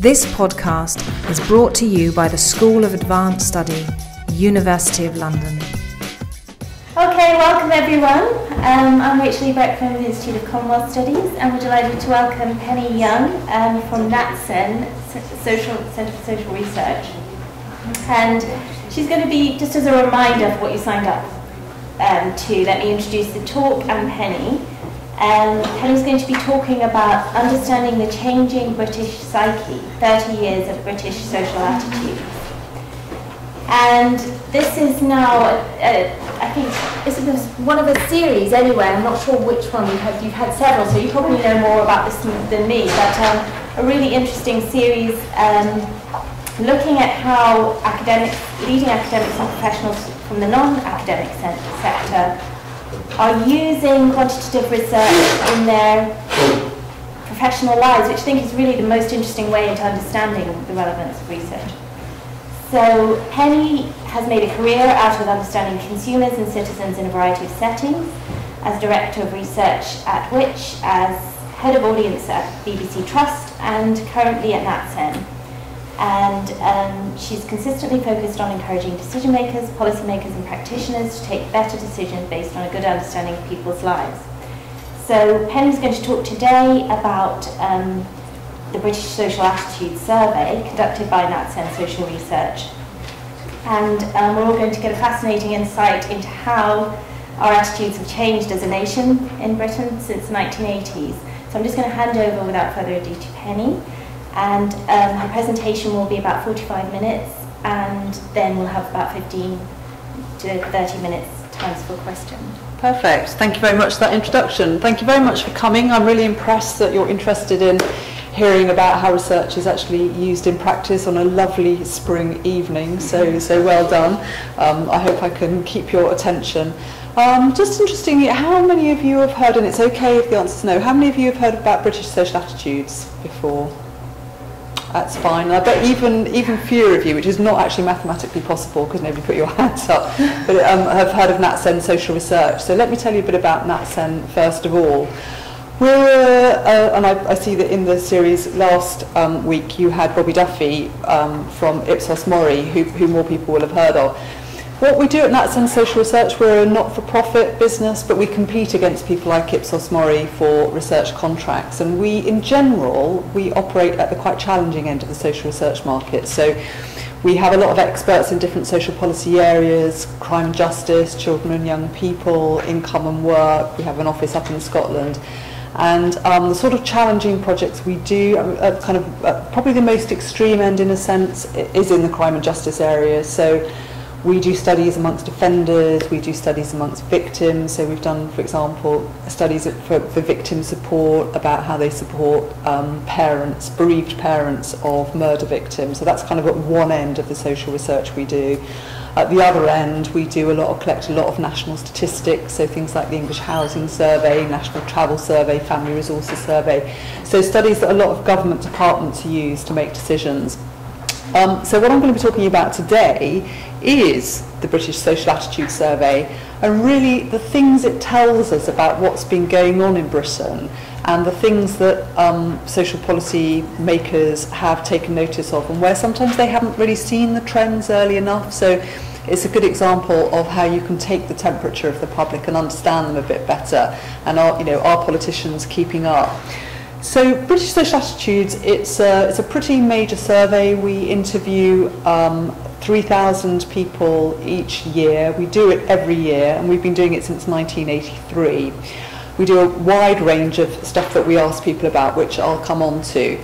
This podcast is brought to you by the School of Advanced Study, University of London. Okay, welcome everyone. I'm Rachel Ebrecht from the Institute of Commonwealth Studies, and we're delighted to welcome Penny Young from NatCen Social Research. And she's going to be, just as a reminder of what you signed up to, let me introduce the talk and Penny. Penny's going to be talking about understanding the changing British psyche, 30 years of British social attitudes. And this is now, I think, this is one of a series anyway. I'm not sure which one you've had several, so you probably know more about this than me, but a really interesting series looking at how leading academics and professionals from the non-academic sector are using quantitative research in their professional lives, which I think is really the most interesting way into understanding the relevance of research. So Penny has made a career out of understanding consumers and citizens in a variety of settings, as Director of Research at Which, as Head of Audience at BBC Trust, and currently at NatCen. And she's consistently focused on encouraging decision makers, policymakers and practitioners to take better decisions based on a good understanding of people's lives. So Penny's going to talk today about the British Social Attitudes Survey conducted by NatCen Social Research. And we're all going to get a fascinating insight into how our attitudes have changed as a nation in Britain since the 1980s. So I'm just going to hand over without further ado to Penny. And her presentation will be about 45 minutes, and then we'll have about 15 to 30 minutes times for questions. Perfect. Thank you very much for that introduction. Thank you very much for coming. I'm really impressed that you're interested in hearing about how research is actually used in practice on a lovely spring evening. So well done. I hope I can keep your attention. Just interestingly, how many of you have heard, and it's okay if the answer is no, how many of you have heard about British social attitudes before? That's fine. I bet even fewer of you, which is not actually mathematically possible because nobody put your hands up, but have heard of NatCen Social Research. So let me tell you a bit about NatCen first of all. And I see that in the series last week you had Bobby Duffy from Ipsos Mori, who more people will have heard of. What we do at NatCen Social Research, we're a not-for-profit business, but we compete against people like Ipsos Mori for research contracts. And in general, we operate at the quite challenging end of the social research market. So we have a lot of experts in different social policy areas, crime and justice, children and young people, income and work. We have an office up in Scotland. And the sort of challenging projects we do, probably the most extreme end in a sense, is in the crime and justice area. So we do studies amongst offenders, we do studies amongst victims. So we've done, for example, studies for victim support, about how they support bereaved parents of murder victims. So that's kind of at one end of the social research we do. At the other end, we collect a lot of national statistics, so things like the English Housing Survey, National Travel Survey, Family Resources Survey. So studies that a lot of government departments use to make decisions. So what I'm going to be talking about today is the British Social Attitude Survey, and really the things it tells us about what's been going on in Britain and the things that social policy makers have taken notice of, and where sometimes they haven't really seen the trends early enough. So it's a good example of how you can take the temperature of the public and understand them a bit better, and are politicians keeping up? So British Social Attitudes, it's a pretty major survey. We interview 3,000 people each year. We do it every year, and we've been doing it since 1983. We do a wide range of stuff that we ask people about, which I'll come on to.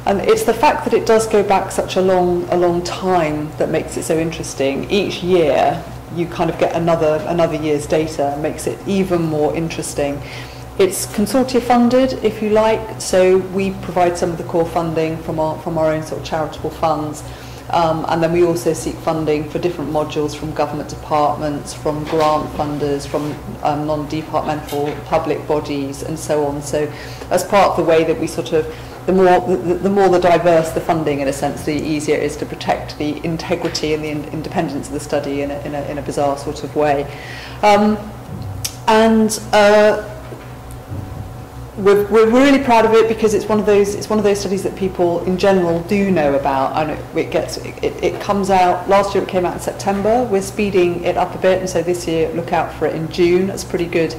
And it's the fact that it does go back such a long time that makes it so interesting. Each year you kind of get another year's data, makes it even more interesting. It's consortia funded, if you like, so we provide some of the core funding from our own sort of charitable funds, and then we also seek funding for different modules from government departments, from grant funders, from non-departmental public bodies, and so on. So as part of the way that we the more diverse the funding, in a sense, the easier it is to protect the integrity and the independence of the study in a bizarre sort of way. we're really proud of it because it's one of those studies that people in general do know about. I know it comes out. Last year it came out in September. We're speeding it up a bit, and so this year look out for it in June. That's pretty good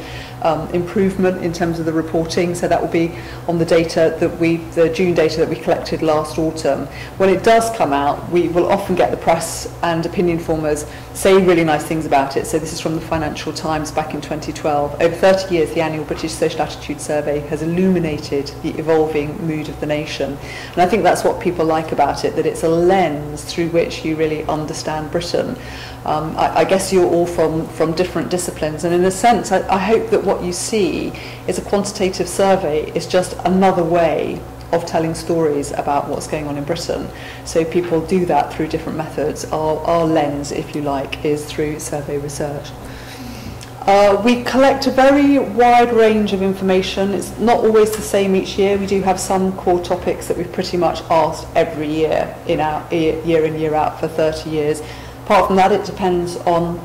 improvement in terms of the reporting. So that will be on the data the June data that we collected last autumn. When it does come out, we will often get the press and opinion formers say really nice things about it. So this is from the Financial Times back in 2012. Over 30 years, the annual British Social Attitude Survey has illuminated the evolving mood of the nation. And I think that's what people like about it, that it's a lens through which you really understand Britain. I guess you're all from different disciplines, and in a sense, I hope that what you see is a quantitative survey is just another way of telling stories about what's going on in Britain. So people do that through different methods. Our lens, if you like, is through survey research. We collect a very wide range of information. It's not always the same each year. We do have some core topics that we've pretty much asked every year in our year in, year out for 30 years. Apart from that, it depends on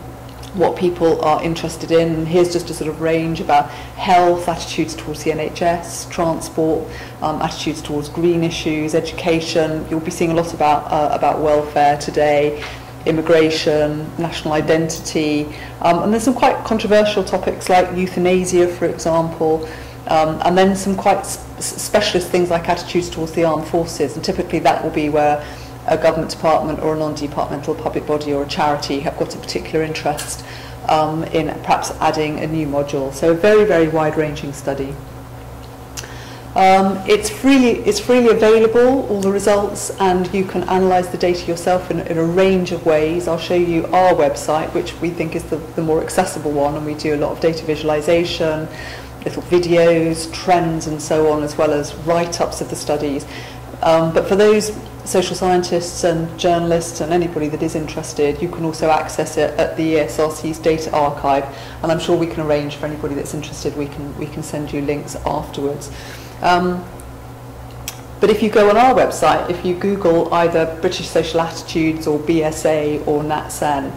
what people are interested in. Here's just a sort of range about health, attitudes towards the NHS, transport, attitudes towards green issues, education. You'll be seeing a lot about welfare today, immigration, national identity, and there's some quite controversial topics like euthanasia, for example, and then some quite specialist things like attitudes towards the armed forces, and typically that will be where a government department or a non-departmental public body or a charity have got a particular interest in perhaps adding a new module. So a very, very wide-ranging study. It's freely available, all the results, and you can analyse the data yourself in a range of ways. I'll show you our website, which we think is the more accessible one, and we do a lot of data visualisation, little videos, trends and so on, as well as write-ups of the studies. But for those social scientists and journalists and anybody that is interested, you can also access it at the ESRC's data archive, and I'm sure we can arrange for anybody that's interested, we can send you links afterwards. But if you go on our website, if you Google either British Social Attitudes or BSA or NatCen,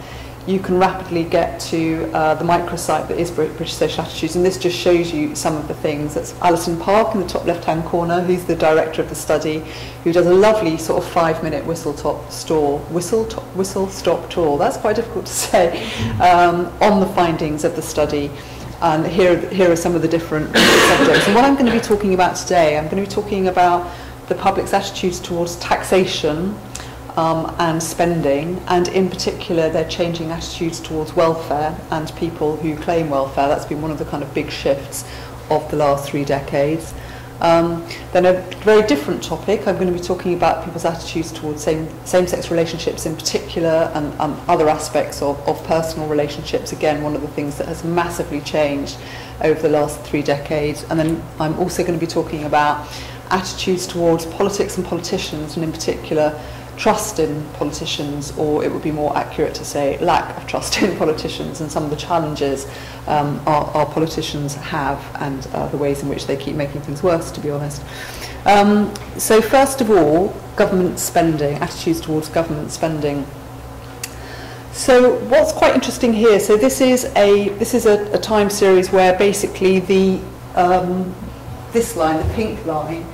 you can rapidly get to the microsite that is British Social Attitudes, and this just shows you some of the things. That's Alison Park in the top left-hand corner, who's the director of the study, who does a lovely sort of 5-minute whistle-stop tour, that's quite difficult to say, on the findings of the study. And here are some of the different subjects. And what I'm going to be talking about today, I'm going to be talking about the public's attitudes towards taxation, and spending, and in particular their changing attitudes towards welfare and people who claim welfare. That's been one of the kind of big shifts of the last 3 decades. Then a very different topic, I'm going to be talking about people's attitudes towards same-sex relationships in particular, and other aspects of personal relationships. Again, one of the things that has massively changed over the last 3 decades. And then I'm also going to be talking about attitudes towards politics and politicians, and in particular trust in politicians, or it would be more accurate to say lack of trust in politicians, and some of the challenges our politicians have, and the ways in which they keep making things worse, to be honest. So first of all, government spending, attitudes towards government spending. So what's quite interesting here, so this is a time series where basically this line, the pink line,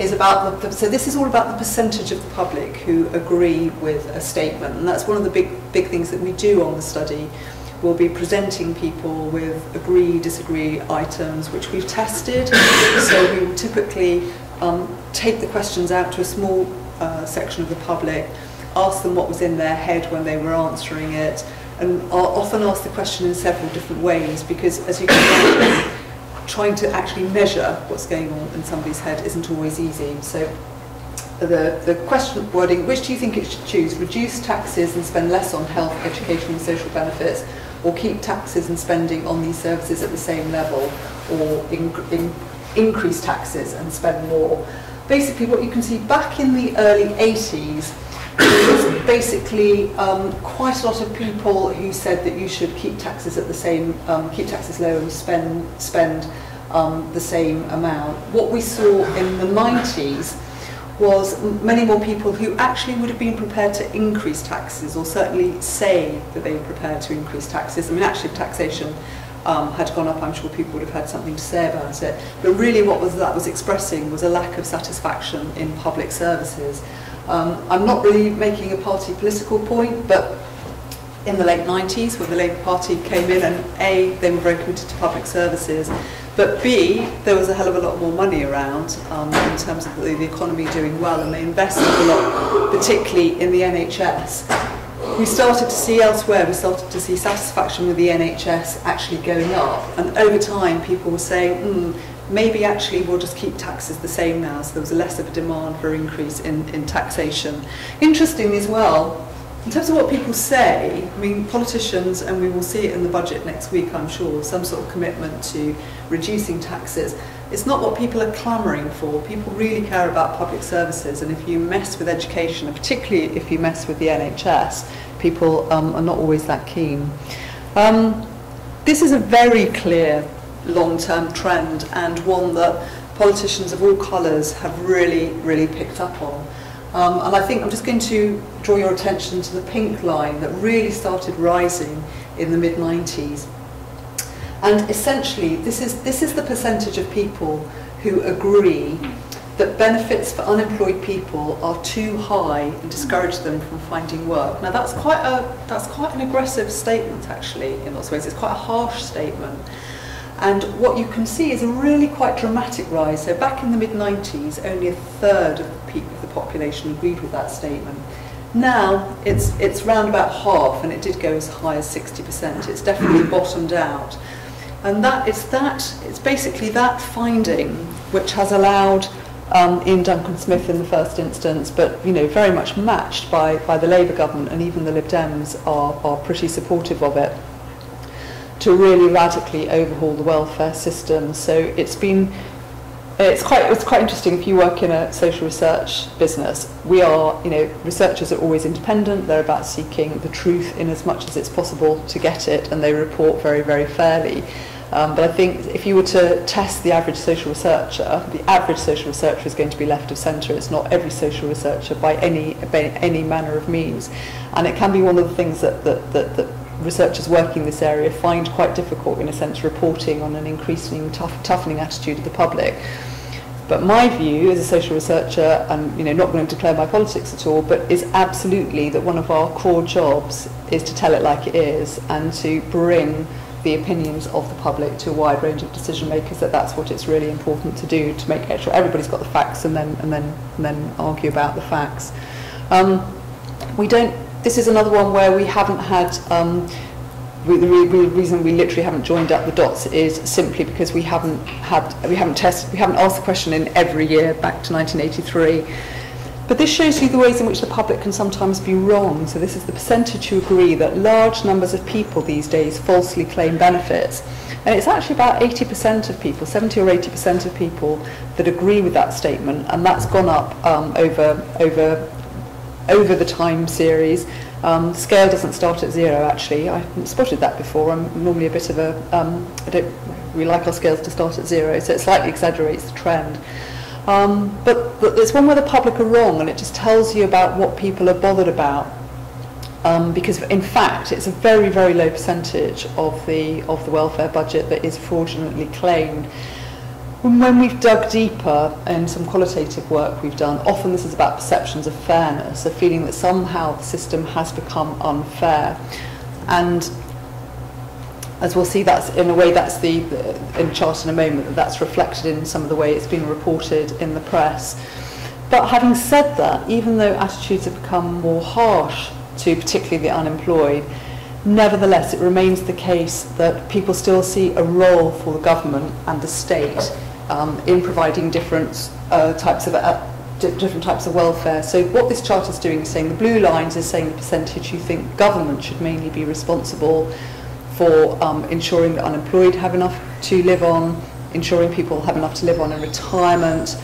is about so this is all about the percentage of the public who agree with a statement, and that's one of the big things that we do on the study. We'll be presenting people with agree, disagree items which we've tested. So we will typically take the questions out to a small section of the public, ask them what was in their head when they were answering it, and often ask the question in several different ways, because as you can imagine, trying to actually measure what's going on in somebody's head isn't always easy. So the question wording, which do you think it should choose? Reduce taxes and spend less on health, education and social benefits, or keep taxes and spending on these services at the same level, or increase taxes and spend more? Basically what you can see back in the early 80s, was basically quite a lot of people who said that you should keep taxes at the same, keep taxes low and spend the same amount. What we saw in the 90s was many more people who actually would have been prepared to increase taxes, or certainly say that they were prepared to increase taxes. I mean, actually taxation had gone up, I'm sure people would have had something to say about it. But really what that was expressing was a lack of satisfaction in public services. I'm not really making a party political point, but in the late 90s, when the Labour Party came in, and A, they were very committed to public services, but B, there was a hell of a lot more money around in terms of the economy doing well, and they invested a lot, particularly in the NHS. We started to see elsewhere, we started to see satisfaction with the NHS actually going up, and over time people were saying, maybe actually we'll just keep taxes the same now, so there was less of a demand for increase in taxation. Interestingly as well, in terms of what people say, I mean, politicians, and we will see it in the budget next week, I'm sure, some sort of commitment to reducing taxes. It's not what people are clamouring for. People really care about public services, and if you mess with education, and particularly if you mess with the NHS, people are not always that keen. This is a very clear long-term trend, and one that politicians of all colours have really picked up on. And I think I'm just going to draw your attention to the pink line that really started rising in the mid-90s. And essentially, this is the percentage of people who agree that benefits for unemployed people are too high and discourage them from finding work. Now that's quite an aggressive statement, actually, in lots of ways. It's quite a harsh statement. And what you can see is a really quite dramatic rise. So back in the mid-90s, only a third of the population agreed with that statement. Now it's round about half, and it did go as high as 60%. It's definitely bottomed out. And it's basically that finding which has allowed Ian Duncan Smith in the first instance, but very much matched by the Labour government, and even the Lib Dems are pretty supportive of it, to really radically overhaul the welfare system. So it's quite interesting. If you work in a social research business, researchers are always independent. They're about seeking the truth in as much as it's possible to get it, and they report very fairly. But I think if you were to test the average social researcher is going to be left of centre. It's not every social researcher by any manner of means, and it can be one of the things that researchers working in this area find quite difficult, in a sense, reporting on an increasing toughening attitude of the public. But my view as a social researcher, and not going to declare my politics at all, but is absolutely that one of our core jobs is to tell it like it is, and to bring the opinions of the public to a wide range of decision makers. That's what it's really important to do, to make sure everybody's got the facts, and then argue about the facts. This is another one where we haven't had, the reason we literally haven't joined up the dots is simply because we haven't asked the question in every year back to 1983. But this shows you the ways in which the public can sometimes be wrong. So this is the percentage who agree that large numbers of people these days falsely claim benefits. And it's actually about 80% of people, 70 or 80% of people that agree with that statement, and that's gone up over the time series. The scale doesn't start at zero, actually. I haven't spotted that before. I'm normally a bit of we like our scales to start at zero, so it slightly exaggerates the trend. But it's one where the public are wrong, and it just tells you about what people are bothered about. Because in fact, it's a very low percentage of the welfare budget that is fraudulently claimed. When we've dug deeper in some qualitative work we've done, often this is about perceptions of fairness, a feeling that somehow the system has become unfair. And as we'll see, that's in a way, that's in the chart in a moment, that's reflected in some of the way it's been reported in the press. But having said that, even though attitudes have become more harsh to particularly the unemployed, nevertheless it remains the case that people still see a role for the government and the state in providing different types of welfare. So what this chart is doing is saying the blue lines is saying the percentage you think government should mainly be responsible for ensuring that unemployed have enough to live on, ensuring people have enough to live on in retirement,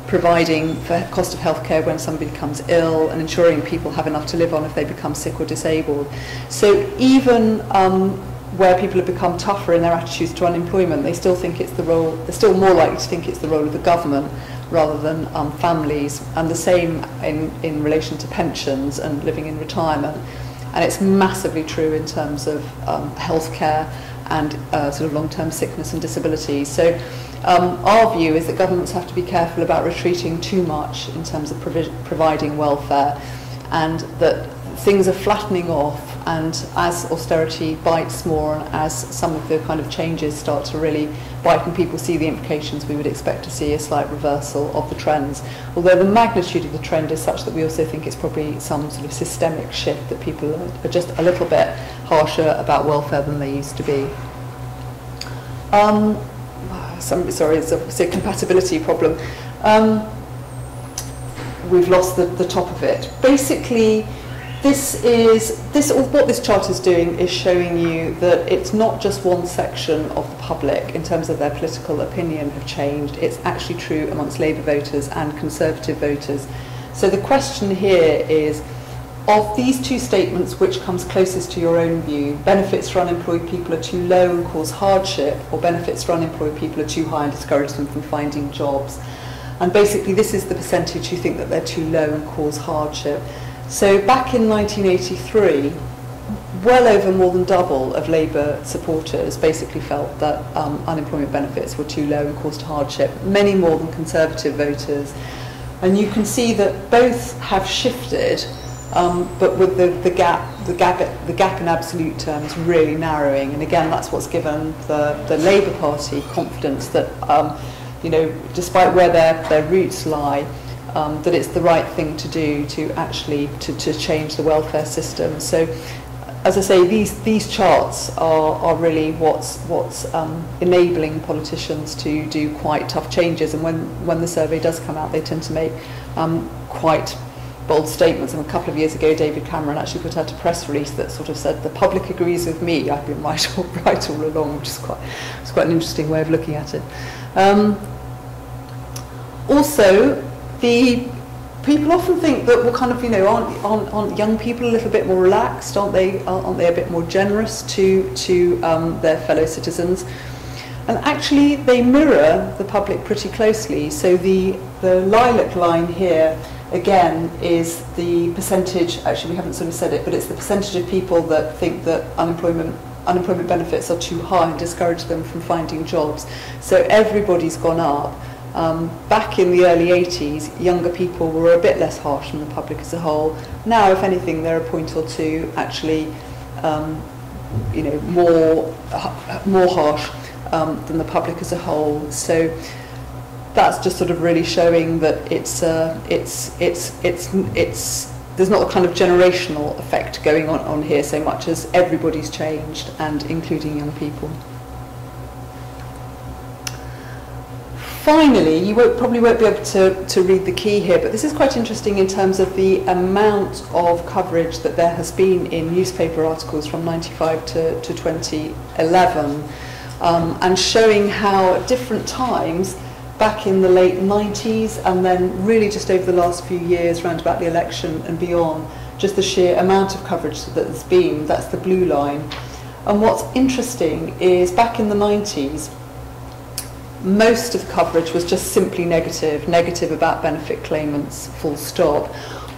providing for cost of healthcare when somebody becomes ill, and ensuring people have enough to live on if they become sick or disabled. So even where people have become tougher in their attitudes to unemployment, they still think it's the role, they're still more likely to think it's the role of the government rather than families, and the same in relation to pensions and living in retirement. And it's massively true in terms of healthcare, and sort of long-term sickness and disability. So our view is that governments have to be careful about retreating too much in terms of providing welfare, and that things are flattening off, and as austerity bites more and as some of the kind of changes start to really bite and people see the implications, we would expect to see a slight reversal of the trends. Although the magnitude of the trend is such that we also think it's probably some sort of systemic shift, that people are just a little bit harsher about welfare than they used to be. Sorry, it's obviously a compatibility problem. We've lost the top of it. Basically, what this chart is doing is showing you that it's not just one section of the public in terms of their political opinion have changed. It's actually true amongst Labour voters and Conservative voters. So the question here is, of these two statements, which comes closest to your own view? Benefits for unemployed people are too low and cause hardship, or benefits for unemployed people are too high and discourage them from finding jobs? And basically this is the percentage who think that they're too low and cause hardship. So back in 1983, well over more than double of Labour supporters basically felt that unemployment benefits were too low and caused hardship, many more than Conservative voters. And you can see that both have shifted, but with the gap in absolute terms really narrowing. And again, that's what's given the Labour Party confidence that, you know, despite where their roots lie, that it's the right thing to do to actually to change the welfare system. So, as I say, these charts are really what's enabling politicians to do quite tough changes. And when the survey does come out, they tend to make quite bold statements. And a couple of years ago, David Cameron actually put out a press release that sort of said, "The public agrees with me. I've been right all along," which is quite an interesting way of looking at it. Also, the people often think that, well, kind of, you know, aren't young people a little bit more relaxed? Aren't they a bit more generous to their fellow citizens? And actually, they mirror the public pretty closely. So the lilac line here, again, is the percentage. Actually, we haven't sort of said it, but it's the percentage of people that think that unemployment benefits are too high and discourage them from finding jobs. So everybody's gone up. Back in the early 80s, younger people were a bit less harsh than the public as a whole. Now, if anything, they're a point or two actually, you know, more harsh than the public as a whole. So that's just sort of really showing that there's not a kind of generational effect going on here so much as everybody's changed, and including young people. Finally, you probably won't be able to read the key here, but this is quite interesting in terms of the amount of coverage that there has been in newspaper articles from 95 to 2011, and showing how at different times, back in the late 90s and then really just over the last few years, round about the election and beyond, just the sheer amount of coverage that there's been. That's the blue line. And what's interesting is back in the 90s, most of the coverage was just simply negative about benefit claimants, full stop.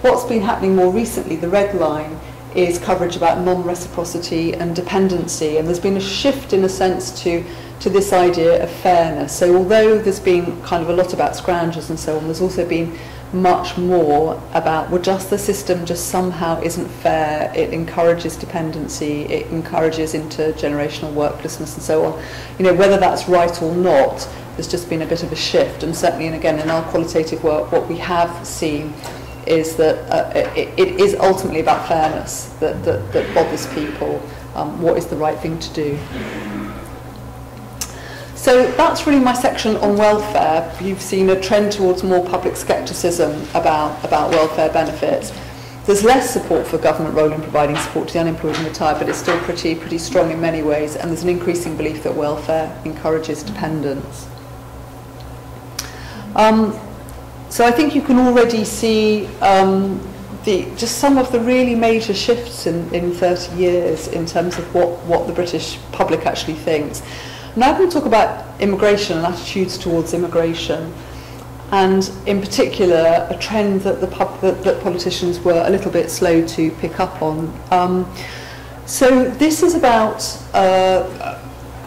What's been happening more recently, the red line, is coverage about non-reciprocity and dependency, and there's been a shift in a sense to this idea of fairness. So although there's been kind of a lot about scroungers and so on, there's also been much more about, well, just the system just somehow isn't fair, it encourages dependency, it encourages intergenerational worklessness and so on. You know, whether that's right or not, there's just been a bit of a shift. And certainly, and again, in our qualitative work, what we have seen is that it is ultimately about fairness that bothers people. What is the right thing to do? So that's really my section on welfare. You've seen a trend towards more public scepticism about welfare benefits. There's less support for government role in providing support to the unemployed and retired, but it's still pretty strong in many ways, and there's an increasing belief that welfare encourages dependence. So I think you can already see just some of the really major shifts in 30 years in terms of what the British public actually thinks. Now I'm going to talk about immigration and attitudes towards immigration, and in particular a trend that that politicians were a little bit slow to pick up on. So this is about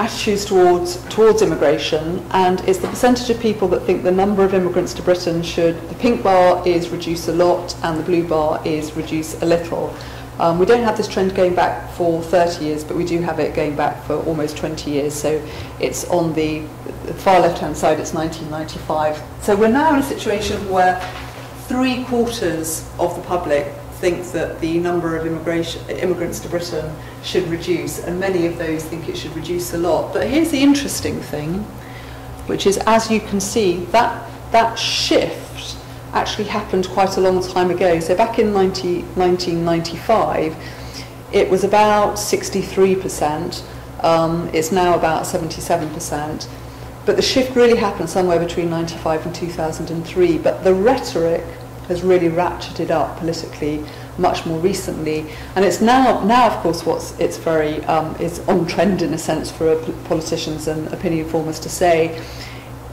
attitudes towards immigration, and it's the percentage of people that think the number of immigrants to Britain should, the pink bar is reduce a lot and the blue bar is reduce a little. We don't have this trend going back for 30 years, but we do have it going back for almost 20 years. So it's on the far left-hand side, it's 1995. So we're now in a situation where 3/4 of the public think that the number of immigrants to Britain should reduce, and many of those think it should reduce a lot. But here's the interesting thing, which is, as you can see, that shift actually happened quite a long time ago. So back in 1995, it was about 63%. It's now about 77%. But the shift really happened somewhere between 95 and 2003. But the rhetoric has really ratcheted up politically much more recently, and it's now of course it's very is on trend in a sense for politicians and opinion formers to say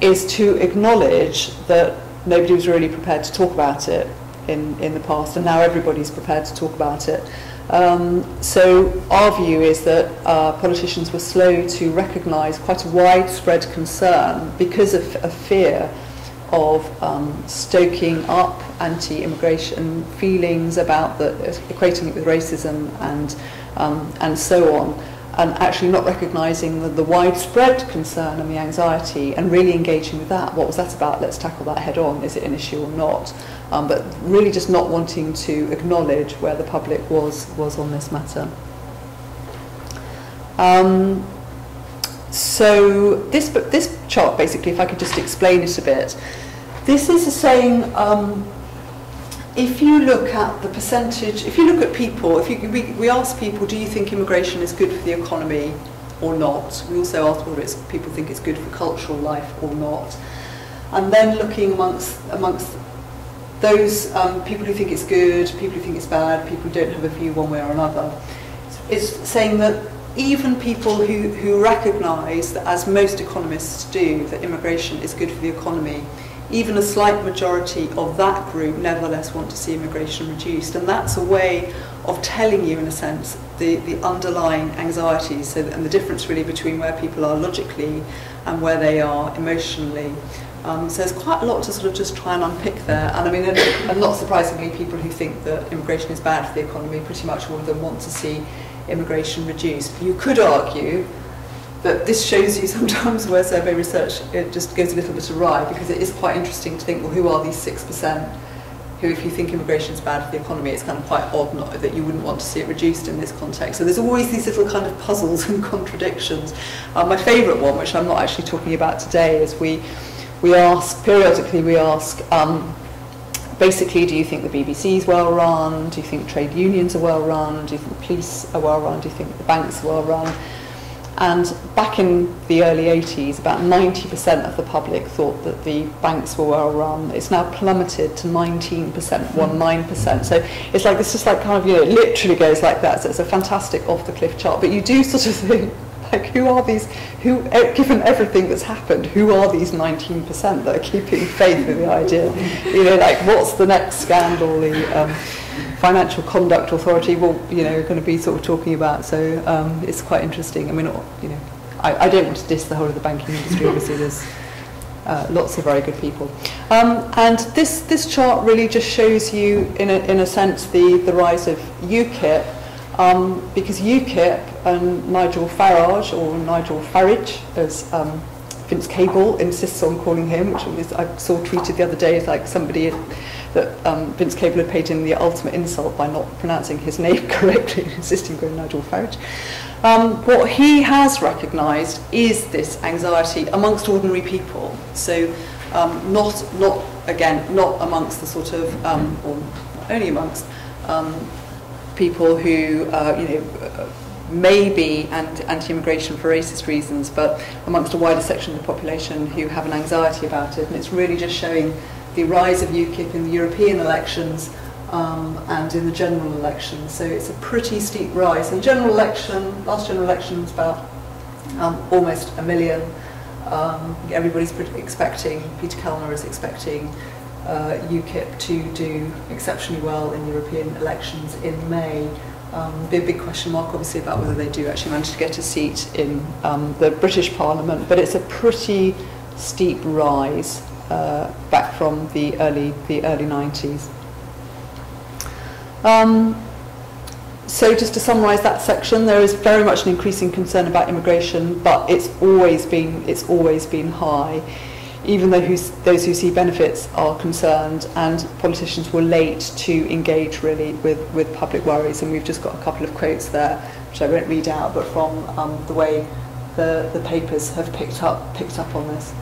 is to acknowledge that nobody was really prepared to talk about it in the past, and now everybody's prepared to talk about it. So our view is that politicians were slow to recognise quite a widespread concern because of a fear of stoking up anti-immigration feelings about equating it with racism and so on, and actually not recognising the widespread concern and the anxiety and really engaging with that. What was that about? Let's tackle that head on. Is it an issue or not? But really just not wanting to acknowledge where the public was on this matter. So this chart, basically, if I could just explain it a bit, this is saying if you look at the percentage, if you look at people, we ask people, do you think immigration is good for the economy or not? We also ask whether people think it's good for cultural life or not. And then looking amongst those people who think it's good, people who think it's bad, people who don't have a view one way or another, it's saying that even people who recognise that, as most economists do, that immigration is good for the economy, even a slight majority of that group nevertheless want to see immigration reduced. And that's a way of telling you, in a sense, the underlying anxieties and the difference really between where people are logically and where they are emotionally. So there's quite a lot to sort of just try and unpick there. And I mean, and not surprisingly, people who think that immigration is bad for the economy, pretty much all of them want to see immigration reduced. You could argue that this shows you sometimes where survey research, it just goes a little bit awry, because it is quite interesting to think, well, who are these 6% who, if you think immigration is bad for the economy, it's kind of quite odd that you wouldn't want to see it reduced in this context. So there's always these little kind of puzzles and contradictions. My favourite one, which I'm not actually talking about today, is we ask, periodically we ask, basically, do you think the BBC is well run? Do you think trade unions are well run? Do you think the police are well run? Do you think the banks are well run? And back in the early 80s, about 90% of the public thought that the banks were well run. It's now plummeted to 19%, 19%. So it's like, it's just like kind of, it literally goes like that. So it's a fantastic off the cliff chart. But you do sort of think, like, who are these, given everything that's happened, who are these 19% that are keeping faith in the idea? Like, what's the next scandal? The Financial Conduct Authority, going to be sort of talking about. So it's quite interesting. I mean, I don't want to diss the whole of the banking industry. Obviously, there's lots of very good people. And this chart really just shows you, in a sense, the rise of UKIP, because UKIP and Nigel Farage, or Nigel Farage, as Vince Cable insists on calling him, which I saw tweeted the other day as like somebody that Vince Cable had paid him the ultimate insult by not pronouncing his name correctly, insisting on Nigel Farage. What he has recognised is this anxiety amongst ordinary people. So not amongst the sort of, or only amongst people who may be anti-immigration for racist reasons, but amongst a wider section of the population who have an anxiety about it. And it's really just showing the rise of UKIP in the European elections and in the general election. So it's a pretty steep rise. And last general election was about almost 1 million. Everybody's expecting, Peter Kellner is expecting UKIP to do exceptionally well in European elections in May. Be a big question mark, obviously, about whether they do actually manage to get a seat in the British Parliament. But it's a pretty steep rise back from the early 90s. So just to summarise that section, there is very much an increasing concern about immigration, but it's always been high, even though those who see benefits are concerned, and politicians were late to engage really with public worries. And we've just got a couple of quotes there, which I won't read out, but from the way the papers have picked up on this.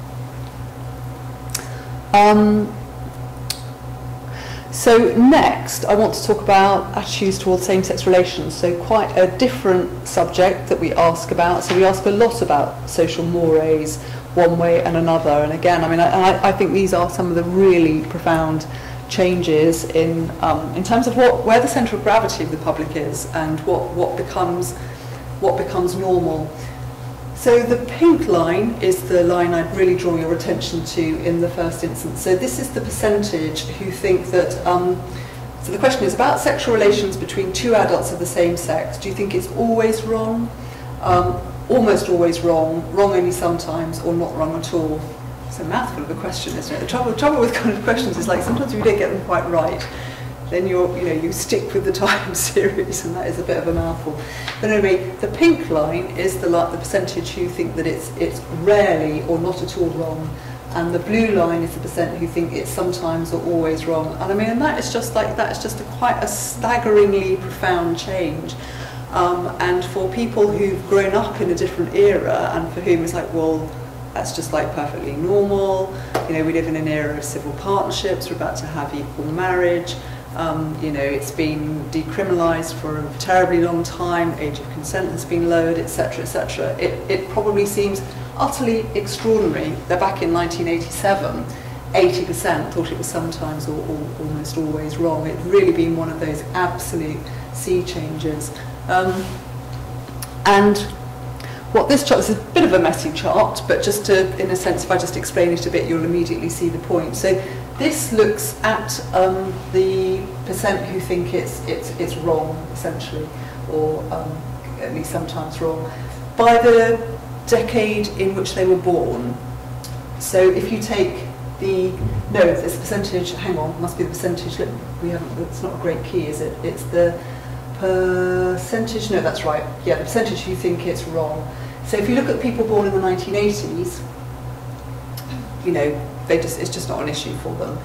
So next, I want to talk about attitudes towards same-sex relations. So quite a different subject that we ask about. So we ask a lot about social mores, one way and another. And again, I mean, I think these are some of the really profound changes in terms of where the centre of gravity of the public is and what becomes normal. So the pink line is the line I'd really draw your attention to in the first instance. So this is the percentage who think that, so the question is about sexual relations between two adults of the same sex. Do you think it's always wrong, almost always wrong only sometimes, or not wrong at all? It's a mouthful of a question, isn't it? The trouble with kind of questions is like sometimes if you don't get them quite right, then you stick with the time series, and that is a bit of a mouthful. But anyway, the pink line is the percentage who think that it's rarely or not at all wrong, and the blue line is the percent who think it's sometimes or always wrong. And I mean, and that is just quite a staggeringly profound change. And for people who've grown up in a different era, and for whom it's like, well, that's just like perfectly normal. You know, we live in an era of civil partnerships. We're about to have equal marriage. You know, it's been decriminalised for a terribly long time, age of consent has been lowered, etc., etc. It probably seems utterly extraordinary that back in 1987, 80% thought it was sometimes or almost always wrong. It's really been one of those absolute sea changes. And what this chart is a bit of a messy chart, but just to, in a sense, if I just explain it a bit, you'll immediately see the point. So this looks at the percent who think it's wrong, essentially, or at least sometimes wrong, by the decade in which they were born. So if you take there's a percentage, hang on, must be the percentage, it's not a great key, is it? It's the percentage, no, that's right, yeah, the percentage who think it's wrong. So if you look at people born in the 1980s, you know, it's just not an issue for them.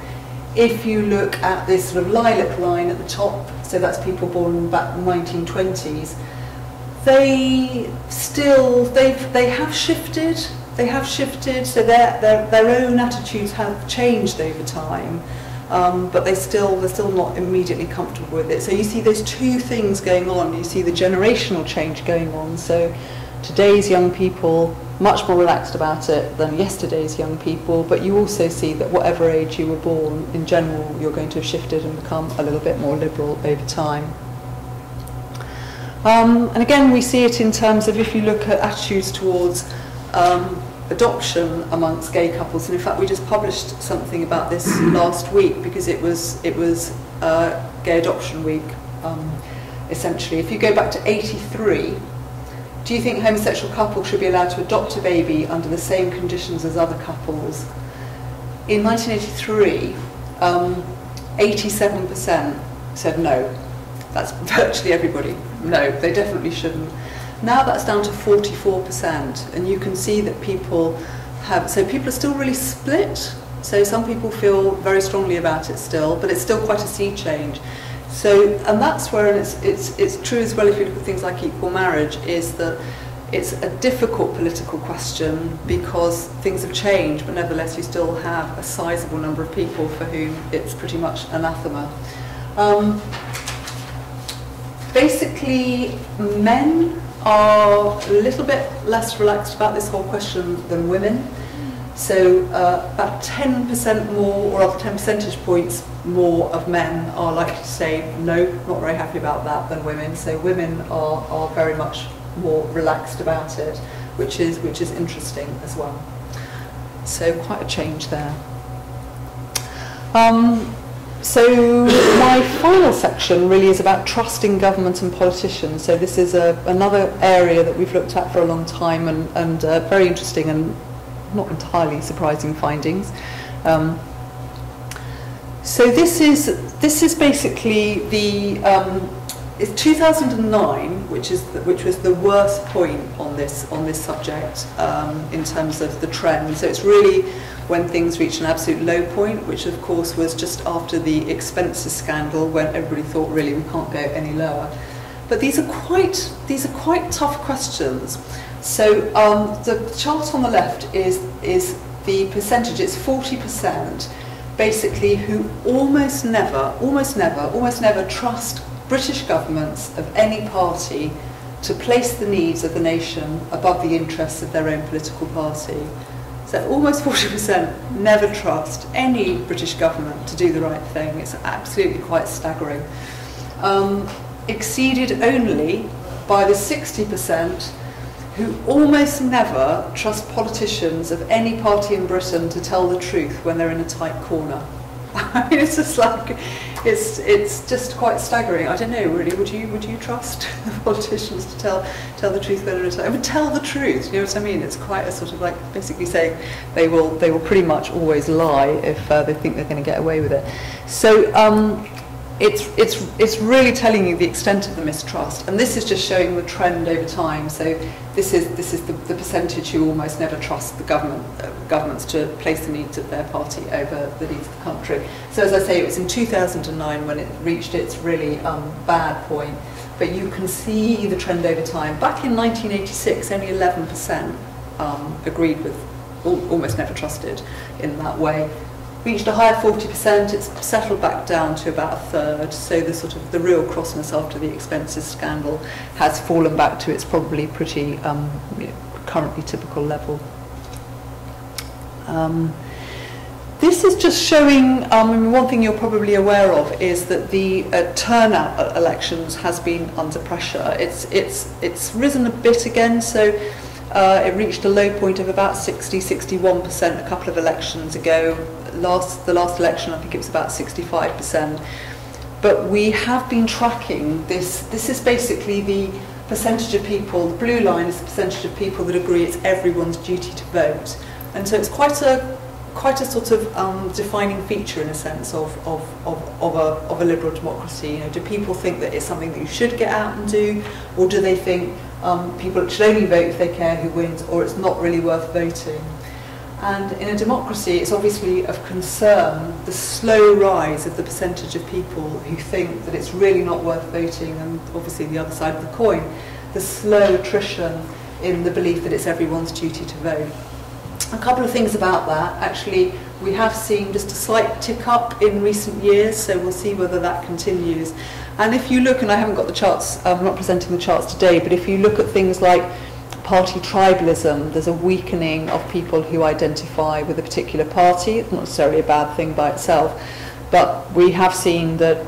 If you look at this sort of lilac line at the top, so that's people born back in the 1920s, they have shifted, so their own attitudes have changed over time, but they're still not immediately comfortable with it. So you see those two things going on. You see the generational change going on. So today's young people much more relaxed about it than yesterday's young people, but you also see that whatever age you were born, in general, you're going to have shifted and become a little bit more liberal over time. And again, we see it in terms of if you look at attitudes towards adoption amongst gay couples, and in fact we just published something about this last week because it was Gay Adoption Week, essentially. If you go back to 83, do you think homosexual couples should be allowed to adopt a baby under the same conditions as other couples? In 1983, 87% said no. That's virtually everybody. No, they definitely shouldn't. Now that's down to 44%, and you can see that people are still really split. So some people feel very strongly about it still, but it's still quite a sea change. So, and that's where it's true as well if you look at things like equal marriage, is that it's a difficult political question because things have changed, but nevertheless you still have a sizable number of people for whom it's pretty much anathema. Basically, men are a little bit less relaxed about this whole question than women. So about 10% more, or 10 percentage points more of men are likely to say no, not very happy about that, than women. So women are very much more relaxed about it, which is interesting as well. So quite a change there. So my final section really is about trust in government and politicians. So this is another area that we've looked at for a long time, and very interesting and not entirely surprising findings. So this is basically it's 2009, which was the worst point on this subject in terms of the trend. So it's really when things reached an absolute low point, which of course was just after the expenses scandal, when everybody thought really we can't go any lower. But these are quite tough questions. So the chart on the left is the percentage. It's 40%, basically, who almost never trust British governments of any party to place the needs of the nation above the interests of their own political party. So almost 40% never trust any British government to do the right thing. It's absolutely quite staggering. Exceeded only by the 60% who almost never trust politicians of any party in Britain to tell the truth when they're in a tight corner. I mean, it's just like, it's just quite staggering. I don't know, really, would you trust politicians to tell the truth when they're in a tight? I would tell the truth, you know what I mean? It's quite a sort of like basically saying they will pretty much always lie if they think they're going to get away with it. So it's really telling you the extent of the mistrust, and this is just showing the trend over time. So this is the percentage who almost never trust the governments to place the needs of their party over the needs of the country. So as I say, it was in 2009 when it reached its really bad point, but you can see the trend over time. Back in 1986, only 11% agreed with, almost never trusted in that way. Reached a high 40%, it's settled back down to about a third, so the real crossness after the expenses scandal has fallen back to its probably pretty currently typical level. This is just showing, one thing you're probably aware of is that the turnout at elections has been under pressure. It's risen a bit again, so it reached a low point of about 61% a couple of elections ago. The last election, I think it was about 65%. But we have been tracking this. This is basically the percentage of people, the blue line is the percentage of people that agree it's everyone's duty to vote. And so it's quite a sort of defining feature in a sense of a liberal democracy. You know, do people think that it's something that you should get out and do, or do they think people should only vote if they care who wins, or it's not really worth voting? And in a democracy, it's obviously of concern the slow rise of the percentage of people who think that it's really not worth voting, and obviously the other side of the coin, the slow attrition in the belief that it's everyone's duty to vote. A couple of things about that. Actually, we have seen just a slight tick up in recent years, so we'll see whether that continues. And if you look, and I haven't got the charts, I'm not presenting the charts today, but if you look at things like party tribalism, there's a weakening of people who identify with a particular party. It's not necessarily a bad thing by itself, but we have seen that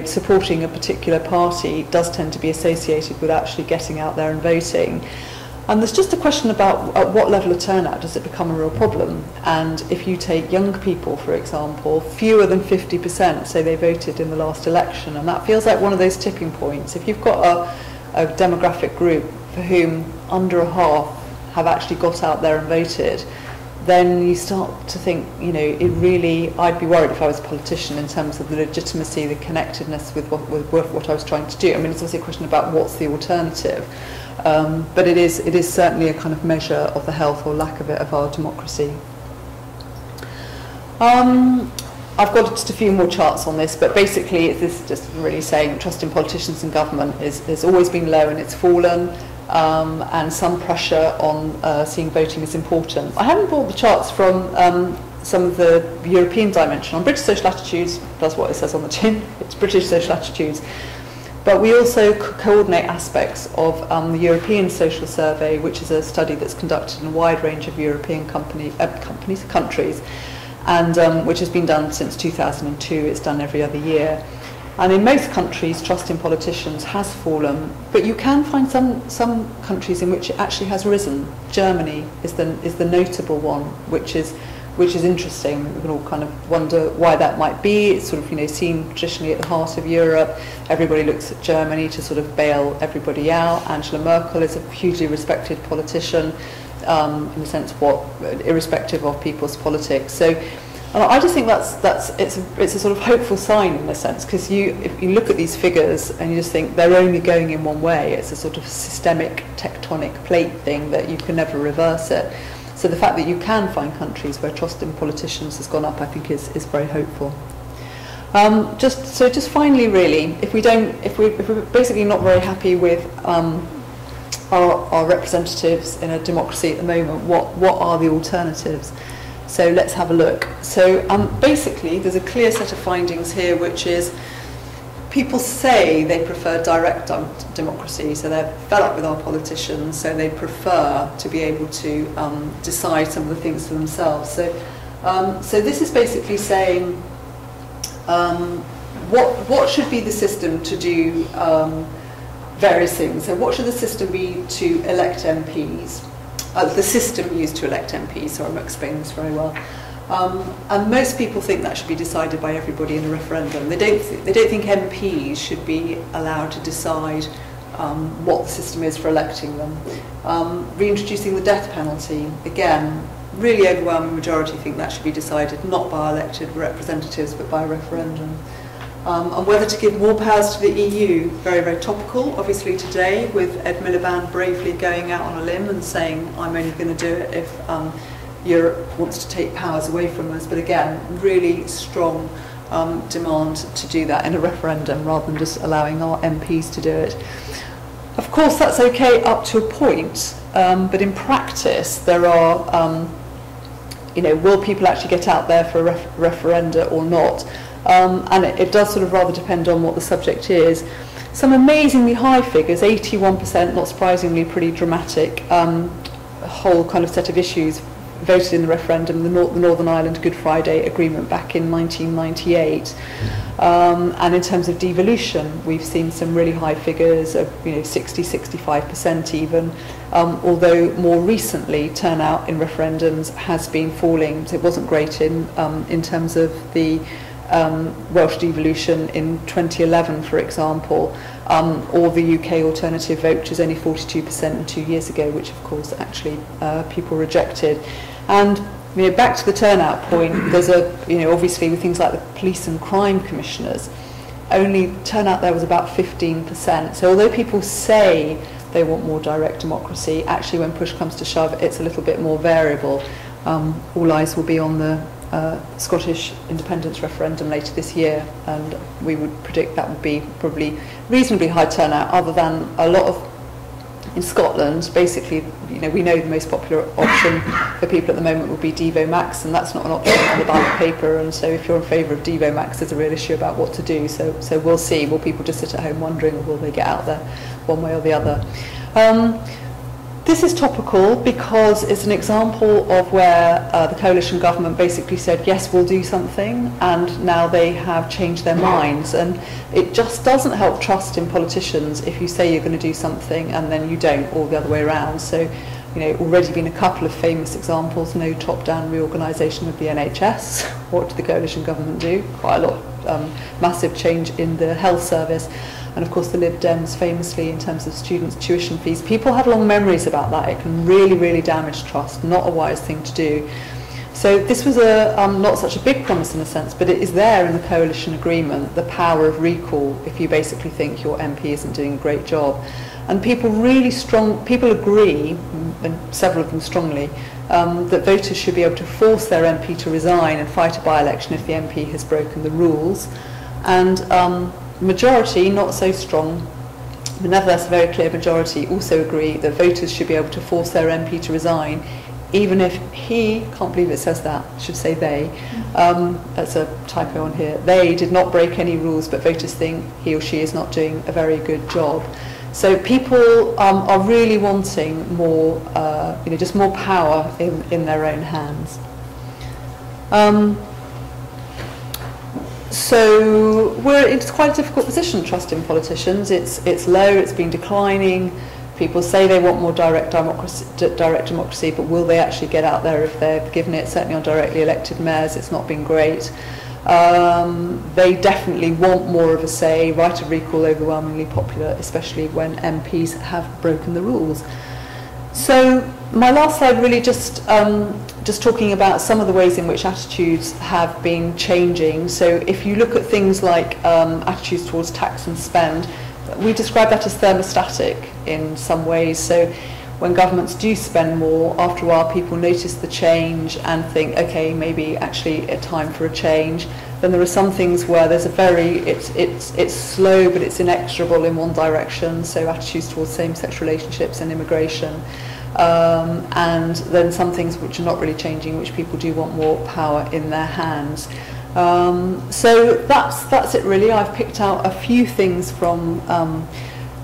supporting a particular party does tend to be associated with actually getting out there and voting. And there's just a question about at what level of turnout does it become a real problem. And if you take young people, for example, fewer than 50% say they voted in the last election, and that feels like one of those tipping points. If you've got a demographic group for whom under a half have actually got out there and voted, then you start to think, I'd be worried if I was a politician in terms of the legitimacy, the connectedness with what I was trying to do. I mean, it's also a question about what's the alternative. But it is certainly a kind of measure of the health or lack of it of our democracy. I've got just a few more charts on this, but basically this is just really saying trust in politicians and government has always been low and it's fallen, and some pressure on seeing voting as important. I haven't brought the charts from some of the European dimension. On British social attitudes, that's what it says on the tin, it's British social attitudes. But we also coordinate aspects of the European Social Survey, which is a study that's conducted in a wide range of European countries, and which has been done since 2002. It's done every other year. And in most countries, trust in politicians has fallen, but you can find some countries in which it actually has risen. Germany is the notable one, which is which is interesting. We can all kind of wonder why that might be. It's sort of, seen traditionally at the heart of Europe. Everybody looks at Germany to sort of bail everybody out. Angela Merkel is a hugely respected politician, in the sense irrespective of people's politics. So I just think it's a sort of hopeful sign in a sense, because if you look at these figures and you just think they're only going in one way, it's a sort of systemic tectonic plate thing that you can never reverse it. So the fact that you can find countries where trust in politicians has gone up, I think is very hopeful. Just finally, really, if we're basically not very happy with our representatives in a democracy at the moment, what are the alternatives? So let's have a look. So basically, there's a clear set of findings here, which is people say they prefer direct democracy, so they're fed up with our politicians, so they prefer to be able to decide some of the things for themselves. So this is basically saying what should be the system to do various things. So what should the system be to elect MPs? The system used to elect MPs, so I'm not explaining this very well. And most people think that should be decided by everybody in a referendum. They don't think MPs should be allowed to decide what the system is for electing them. Reintroducing the death penalty, again, really overwhelming majority think that should be decided not by elected representatives but by a referendum. And whether to give more powers to the EU, very, very topical, obviously today, with Ed Miliband bravely going out on a limb and saying, I'm only going to do it if Europe wants to take powers away from us. But again, really strong demand to do that in a referendum rather than just allowing our MPs to do it. Of course, that's okay up to a point, but in practice, there are, will people actually get out there for a referenda or not? And it does sort of rather depend on what the subject is. Some amazingly high figures, 81%, not surprisingly, pretty dramatic, a whole kind of set of issues voted in the referendum, the Northern Ireland Good Friday Agreement back in 1998. And in terms of devolution, we've seen some really high figures of 60, 65% even, although more recently turnout in referendums has been falling. So it wasn't great in terms of the Welsh devolution in 2011, for example, or the UK alternative vote, which was only 42% 2 years ago, which of course actually people rejected. And back to the turnout point, there's obviously with things like the police and crime commissioners, only turnout there was about 15%. So although people say they want more direct democracy, actually when push comes to shove, it's a little bit more variable. All eyes will be on the Scottish independence referendum later this year, and we would predict that would be probably reasonably high turnout, other than a lot of, in Scotland, basically, we know the most popular option for people at the moment would be Devo Max, and that's not an option on the ballot paper, and so if you're in favour of Devo Max, there's a real issue about what to do. So we'll see. Will people just sit at home wondering, or will they get out there one way or the other? This is topical because it's an example of where the coalition government basically said, yes, we'll do something, and now they have changed their minds. And it just doesn't help trust in politicians if you say you're going to do something and then you don't, or the other way around. So, already been a couple of famous examples. No top-down reorganisation of the NHS. What did the coalition government do? Quite a lot, massive change in the health service. And of course the Lib Dems famously in terms of students' tuition fees. People have long memories about that. It can really, really damage trust. Not a wise thing to do. So this was not such a big promise in a sense, but it is there in the coalition agreement, the power of recall if you basically think your MP isn't doing a great job. And people agree, and several of them strongly, that voters should be able to force their MP to resign and fight a by-election if the MP has broken the rules. And majority, not so strong, but nevertheless a very clear majority, also agree that voters should be able to force their MP to resign, even if he, can't believe it says that, should say they, that's a typo on here, they did not break any rules, but voters think he or she is not doing a very good job. So people are really wanting more, just more power in their own hands. So it's quite a difficult position, trust in politicians. It's low, it's been declining. People say they want more direct democracy, but will they actually get out there if they're given it? Certainly on directly elected mayors, it's not been great. They definitely want more of a say. Right of recall overwhelmingly popular, especially when MPs have broken the rules. So my last slide really just talking about some of the ways in which attitudes have been changing. So if you look at things like attitudes towards tax and spend, we describe that as thermostatic in some ways. So when governments do spend more, after a while people notice the change and think, okay, maybe actually a time for a change. Then there are some things where there's a it's slow but it's inexorable in one direction, so attitudes towards same-sex relationships and immigration. And then some things which are not really changing, which people do want more power in their hands. So that's it really. I've picked out a few things from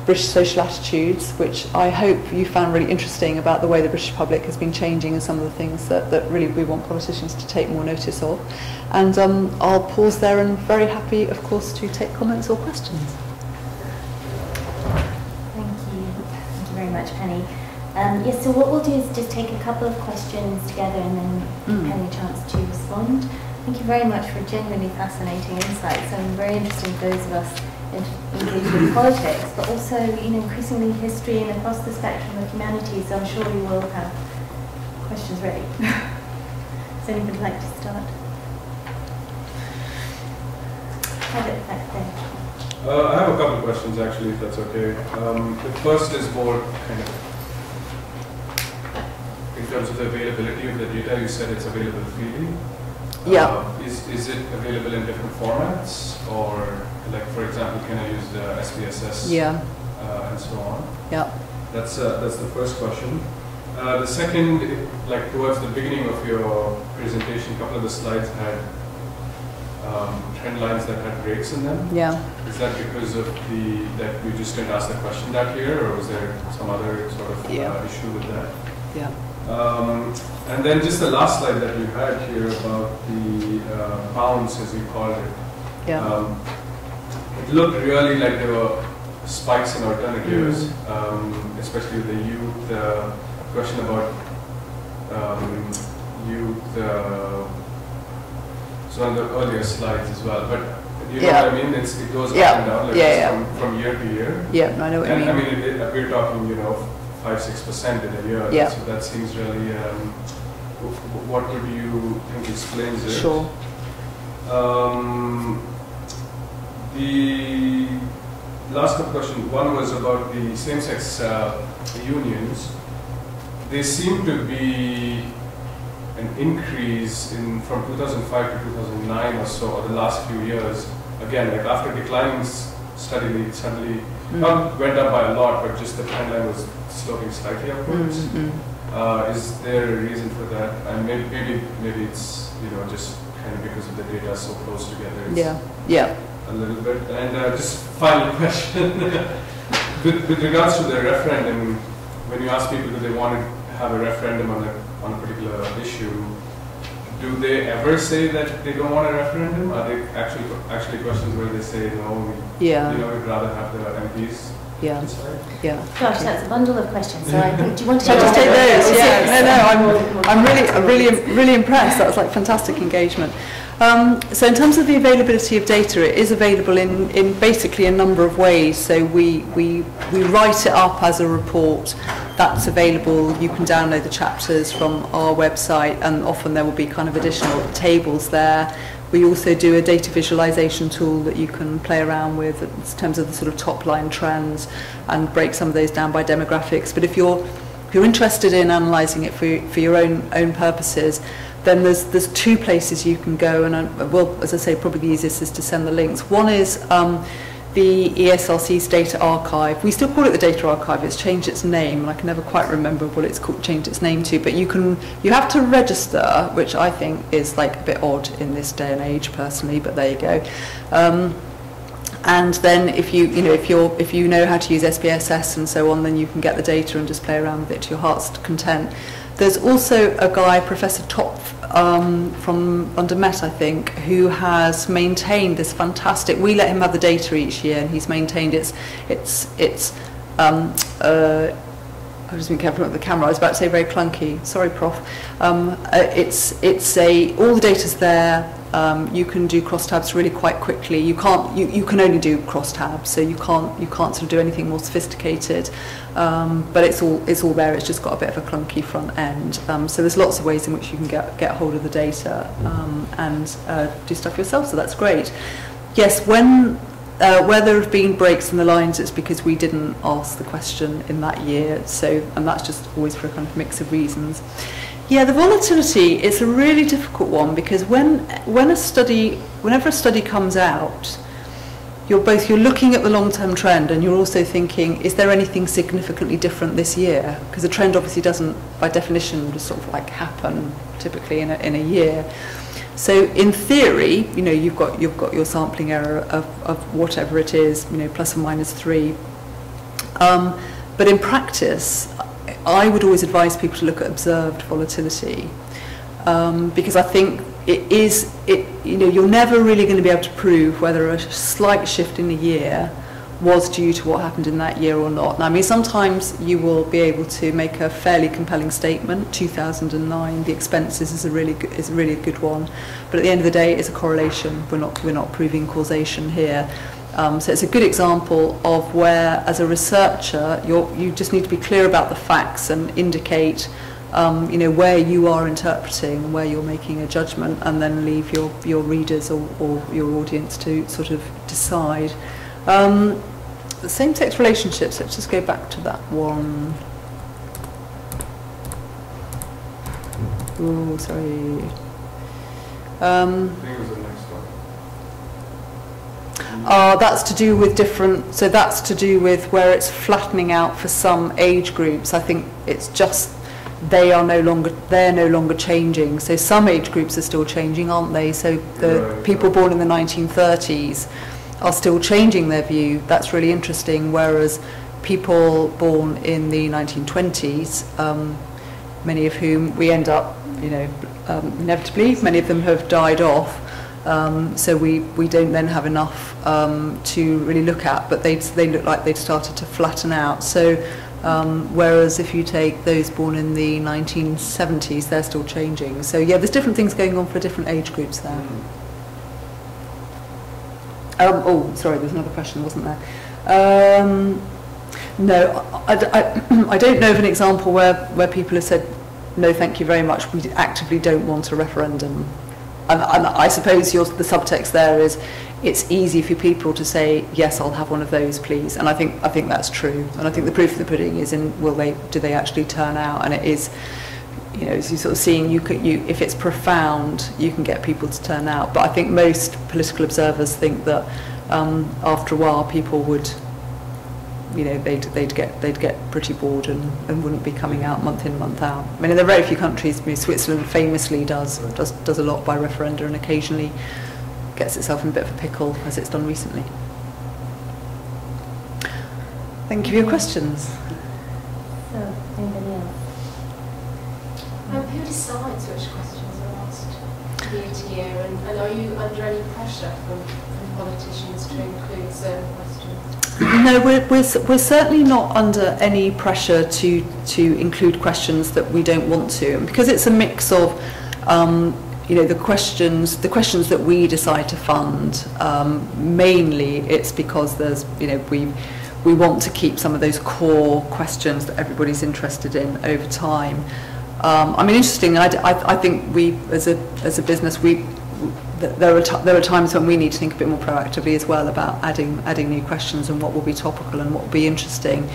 British social attitudes, which I hope you found really interesting about the way the British public has been changing and some of the things that really we want politicians to take more notice of. And I'll pause there and very happy, of course, to take comments or questions. Thank you very much, Penny. Yes, so what we'll do is just take a couple of questions together and then give Penny a chance to respond. Thank you very much for genuinely fascinating insights and very interesting for those of us engaged with politics, but also, increasingly history and across the spectrum of humanities. So I'm sure we will have questions ready. Does anybody like to start? Have it back there. I have a couple of questions actually, if that's okay. The first is more kind of in terms of the availability of the data. You said it's available freely. Yeah. Is it available in different formats, or like, for example, can I use the SPSS? Yeah. And so on. Yeah. That's the first question. The second, like towards the beginning of your presentation, a couple of the slides had trend lines that had rates in them. Yeah. Is that because of that we just didn't ask the question that clear, or was there some other sort of issue with that? Yeah. And then just the last slide that you had here about the bounds, as you called it. Yeah. It looked really like there were spikes in alternatives, especially with the youth. Question about youth. So on the earlier slides as well, but you know what I mean? It goes up and down, like from year to year. Yeah, I know what you mean. I mean, we're talking, 5-6% in a year. Yeah. So that seems really. What would you think explains it? Sure. The last couple questions. One was about the same-sex unions. They seem to be an increase from 2005 to 2009 or so, or the last few years. Again, like after declining steadily, suddenly not went up by a lot, but just the trend line was sloping slightly upwards. Is there a reason for that? And maybe it's just kind of because of the data so close together. It's a little bit. And just final question with regards to the referendum. When you ask people do they want to have a referendum on a particular issue, do they ever say that they don't want a referendum? Are they actually questions where they say no? We'd rather have the MPs. Yeah. Yeah. Gosh, that's a bundle of questions. So I think, do you want to take those? Yeah. I'm really impressed. That was like fantastic engagement. So in terms of the availability of data, it is available in basically a number of ways. So we write it up as a report that's available. You can download the chapters from our website, and often there will be kind of additional tables there. We also do a data visualization tool that you can play around with in terms of the sort of top line trends and break some of those down by demographics. But if you're interested in analysing it for your own purposes, then there's two places you can go, and as I say, probably the easiest is to send the links. One is the ESRC's data archive. We still call it the data archive. It's changed its name, and I can never quite remember what it's changed its name to. But you have to register, which I think is like a bit odd in this day and age, personally. But there you go. And then if you know how to use SPSS and so on, then you can get the data and just play around with it to your heart's content. There's also a guy, Professor Top, from under Met, I think, who has maintained this fantastic. We let him have the data each year, and he's maintained it's I was being careful with the camera. I was about to say very clunky. Sorry, Prof. All the data's there. You can do crosstabs really quite quickly. You can only do crosstabs, so you can't sort of do anything more sophisticated. But it's all there. It's just got a bit of a clunky front end. So there's lots of ways in which you can get hold of the data and do stuff yourself. So that's great. Yes, where there have been breaks in the lines, it's because we didn't ask the question in that year. And that's just always for a kind of mix of reasons. Yeah, the volatility is a really difficult one because whenever a study comes out, you're looking at the long-term trend and you're also thinking, is there anything significantly different this year? Because the trend obviously doesn't, by definition, just sort of like happen typically in a year. So in theory, you've got your sampling error of whatever it is, plus or minus 3. But in practice, I would always advise people to look at observed volatility because I think you're never really going to be able to prove whether a slight shift in a year was due to what happened in that year or not. Now, I mean, sometimes you will be able to make a fairly compelling statement. 2009, the expenses is a really good one, but at the end of the day, it's a correlation. We're not proving causation here. So it's a good example of where, as a researcher, you just need to be clear about the facts and indicate, where you are interpreting, where you're making a judgment, and then leave your readers or your audience to sort of decide. The same-sex relationships, let's just go back to that one. Oh, sorry. I think it was the next one. That's to do with so that's to do with where it's flattening out for some age groups. I think it's just they're no longer changing. So some age groups are still changing, aren't they? So the people born in the 1930s are still changing their view. That's really interesting, whereas people born in the 1920s, many of whom we end up, inevitably, many of them have died off, so we don't then have enough to really look at, but they look like they've started to flatten out. So whereas if you take those born in the 1970s, they're still changing. So yeah, there's different things going on for different age groups there. Sorry, there's another question, wasn't there? No, I don't know of an example where people have said, no, thank you very much, we actively don't want a referendum. And I suppose the subtext there is, it's easy for people to say, yes, I'll have one of those, please. And I think that's true. And I think the proof of the pudding is in, do they actually turn out? And it is, as you're sort of seeing, if it's profound, you can get people to turn out. But I think most political observers think that after a while, people would, they'd get pretty bored and wouldn't be coming out month in, month out. I mean, there are very few countries. Switzerland famously does a lot by referenda and occasionally gets itself in a bit of a pickle, as it's done recently. Thank you for your questions. So, anybody else? Who decides which questions are asked year to year, and are you under any pressure from politicians to include certain questions? No, we're certainly not under any pressure to include questions that we don't want to, and because it's a mix of the questions that we decide to fund, mainly it's because there's we want to keep some of those core questions that everybody's interested in over time. I mean, interesting. I think we, as a business, there are times when we need to think a bit more proactively as well about adding new questions and what will be topical and what will be interesting.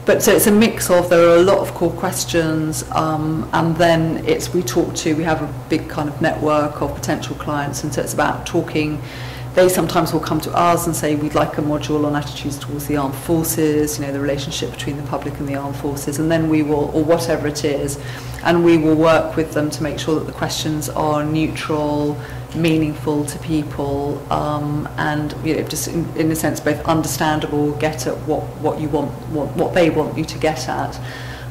But so it's a mix of, there are a lot of core questions, and then we have a big kind of network of potential clients, and so it's about talking. They sometimes will come to us and say, we'd like a module on attitudes towards the armed forces, the relationship between the public and the armed forces, and then we will, or whatever it is, and we will work with them to make sure that the questions are neutral, meaningful to people, and just in a sense both understandable, get at what you want, what they want you to get at.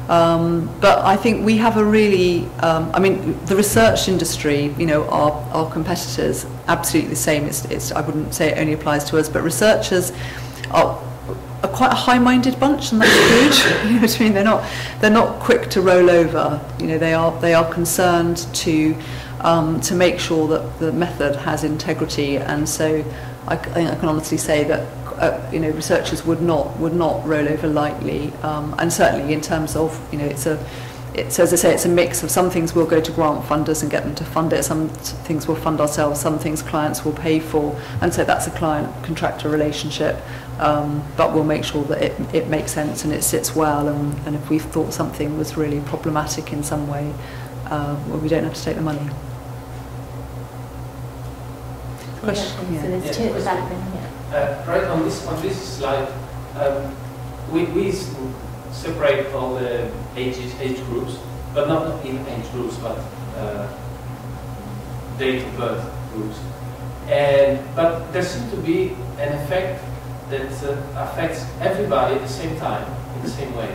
But I think we have a really, the research industry, our competitors, absolutely the same. I wouldn't say it only applies to us, but researchers are quite a high-minded bunch, and that's good. You know what I mean? They're not quick to roll over. You know, they are concerned to make sure that the method has integrity, and so I think I can honestly say that you know, researchers would not roll over lightly, and certainly in terms of, you know, it's as I say, it's a mix of some things we'll go to grant funders and get them to fund it, some things we'll fund ourselves, some things clients will pay for, and so that's a client-contractor relationship, but we'll make sure that it makes sense and it sits well, and if we thought something was really problematic in some way, well, we don't have to take the money. Question? Yeah. So there's two at the back then, yeah. Right on this slide, we separate all the age groups, but not in age groups, but date of birth groups. But there seems to be an effect that affects everybody at the same time, in the same way.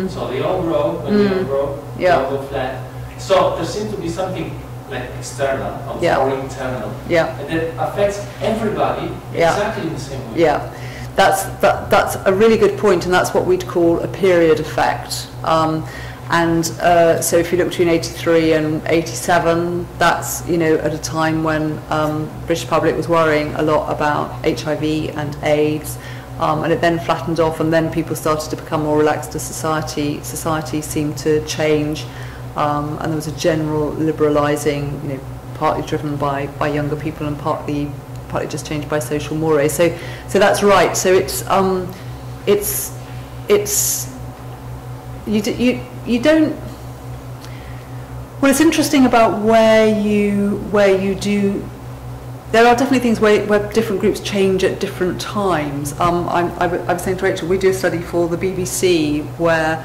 So they all grow, when they all grow, they all go flat. So there seems to be something like external or internal, and that affects everybody exactly in the same way. Yeah. That's a really good point, and that's what we'd call a period effect. So if you look between 83 and 87, that's, you know, at a time when British public was worrying a lot about HIV and AIDS, and it then flattened off, and then people started to become more relaxed as society seemed to change, and there was a general liberalising, you know, partly driven by younger people and partly just changed by social mores. So that's right. So you don't. Well, it's interesting about where you do. There are definitely things where different groups change at different times. I was saying to Rachel, we do a study for the BBC where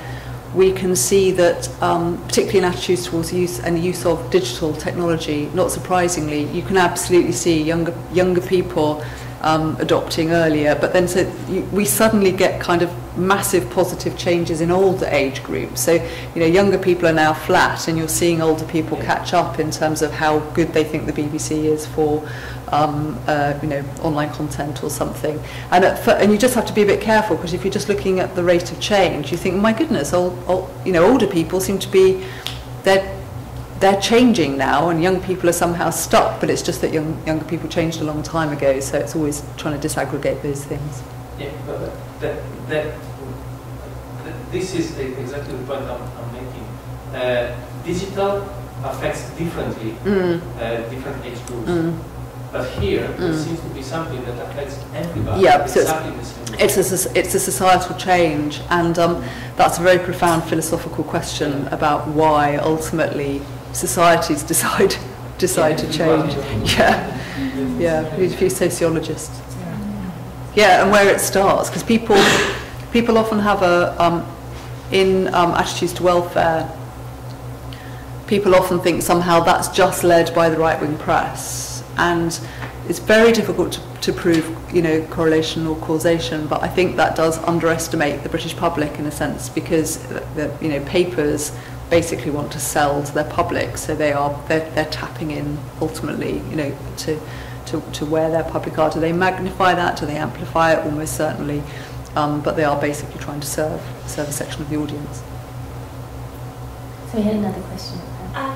we can see that, particularly in attitudes towards use and the use of digital technology, not surprisingly, you can absolutely see younger people adopting earlier, but then we suddenly get kind of massive positive changes in older age groups. So, you know, younger people are now flat, and you're seeing older people catch up in terms of how good they think the BBC is for you know, online content or something. And you just have to be a bit careful, because if you're just looking at the rate of change, you think, oh my goodness, you know, older people seem to be, they're changing now, and young people are somehow stuck, but it's just that younger people changed a long time ago, so it's always trying to disaggregate those things. Yeah, but this is exactly the point I'm making. Digital affects differently different age groups. But here, there seems to be something that affects everybody exactly the same way. It's a societal change, and that's a very profound philosophical question about why ultimately societies decide to change. Yeah, we need a few sociologists. Yeah, and where it starts, because people often have in attitudes to welfare, people often think somehow that's just led by the right-wing press, and it's very difficult to prove, you know, correlation or causation, but I think that does underestimate the British public in a sense, because the you know, papers basically want to sell to their public, so they're tapping in ultimately, you know, to where their public are. Do they magnify that? Do they amplify it? Almost certainly, but they are basically trying to serve a section of the audience. So we had another question.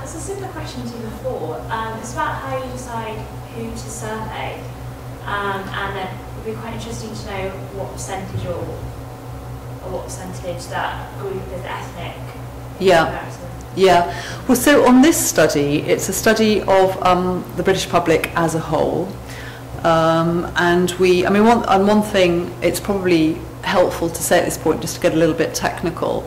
It's a similar question to before. It's about how you decide who to survey, and then it would be quite interesting to know what percentage or what percentage that group is ethnic. Yeah. Well, so on this study, it's a study of the British public as a whole, and one thing it's probably helpful to say at this point, just to get a little bit technical.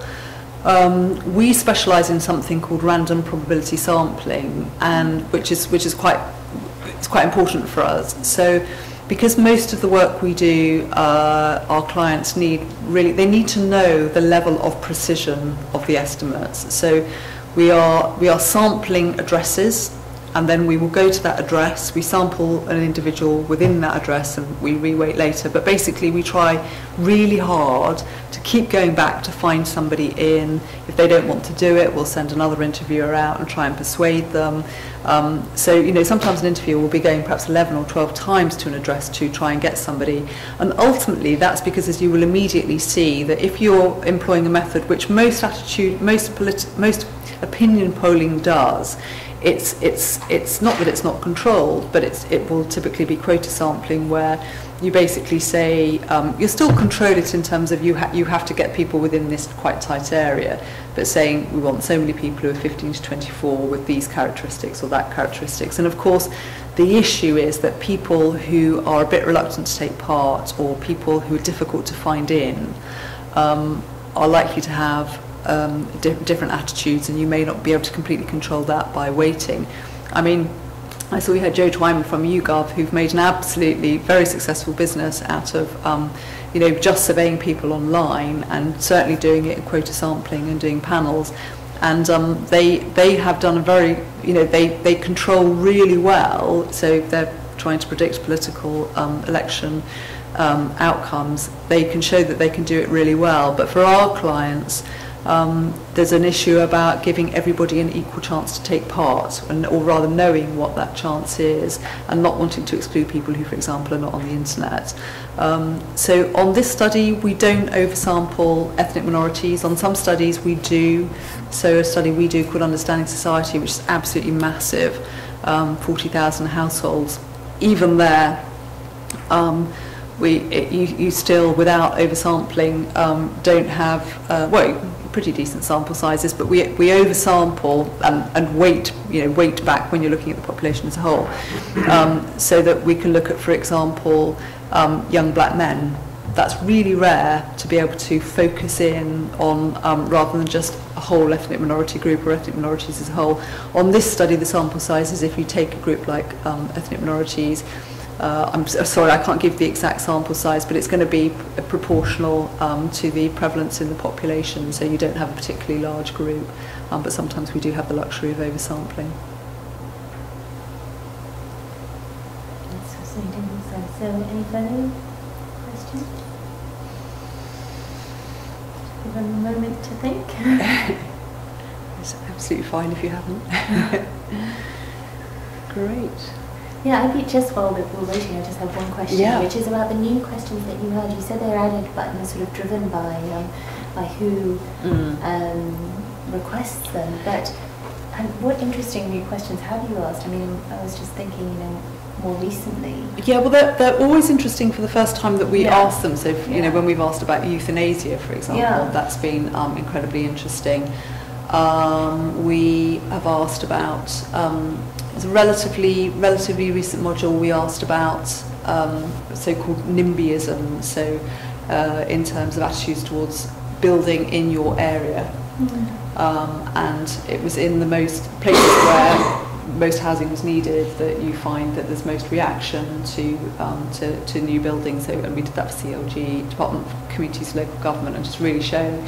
We specialise in something called random probability sampling, and which is quite important for us. So, because most of the work we do, our clients need to know the level of precision of the estimates. So, we are sampling addresses, and then we will go to that address, we sample an individual within that address and we reweight later, but basically we try really hard to keep going back to find somebody in. If they don't want to do it, we'll send another interviewer out and try and persuade them. So, you know, sometimes an interviewer will be going perhaps 11 or 12 times to an address to try and get somebody. And ultimately, that's because, as you will immediately see, that if you're employing a method which most opinion polling does, it's not that it's not controlled, but it will typically be quota sampling, where you basically say you still control it in terms of you have to get people within this quite tight area, but saying we want so many people who are 15 to 24 with these characteristics or that characteristics. And of course the issue is that people who are a bit reluctant to take part, or people who are difficult to find in, are likely to have different attitudes, and you may not be able to completely control that by waiting. I mean, I saw we had Joe Twyman from YouGov, who've made an absolutely very successful business out of you know, just surveying people online, and certainly doing it in quota sampling and doing panels. And they have done a very, you know, they control really well. So they're trying to predict political election outcomes. They can show that they can do it really well. But for our clients, there's an issue about giving everybody an equal chance to take part, or rather knowing what that chance is, and not wanting to exclude people who, for example, are not on the internet. So on this study, we don't oversample ethnic minorities. On some studies we do. So a study we do called Understanding Society, which is absolutely massive, 40,000 households. Even there, you still, without oversampling, don't have, well, pretty decent sample sizes, but we oversample and weight back when you're looking at the population as a whole, so that we can look at, for example, young black men. That's really rare to be able to focus in on, rather than just a whole ethnic minority group or ethnic minorities as a whole. On this study, the sample sizes, if you take a group like ethnic minorities, I'm sorry, I can't give the exact sample size, but it's going to be proportional to the prevalence in the population, so you don't have a particularly large group, but sometimes we do have the luxury of oversampling. That's fascinating. So any further questions? Give them a moment to think. It's absolutely fine if you haven't. Great. Yeah, I think just while we're waiting, I just have one question, which is about the new questions that you had. You said they're added, but they're sort of driven by who requests them. But what interesting new questions have you asked? I mean, I was just thinking, you know, more recently. Yeah, well, they're always interesting for the first time that we ask them. So, you know, when we've asked about euthanasia, for example, that's been incredibly interesting. We have asked about. It's a relatively recent module. We asked about so-called Nimbyism, so in terms of attitudes towards building in your area, and it was in the most places where most housing was needed that you find that there's most reaction to new buildings. So, and we did that for CLG, Department of Communities and Local Government, and just really showing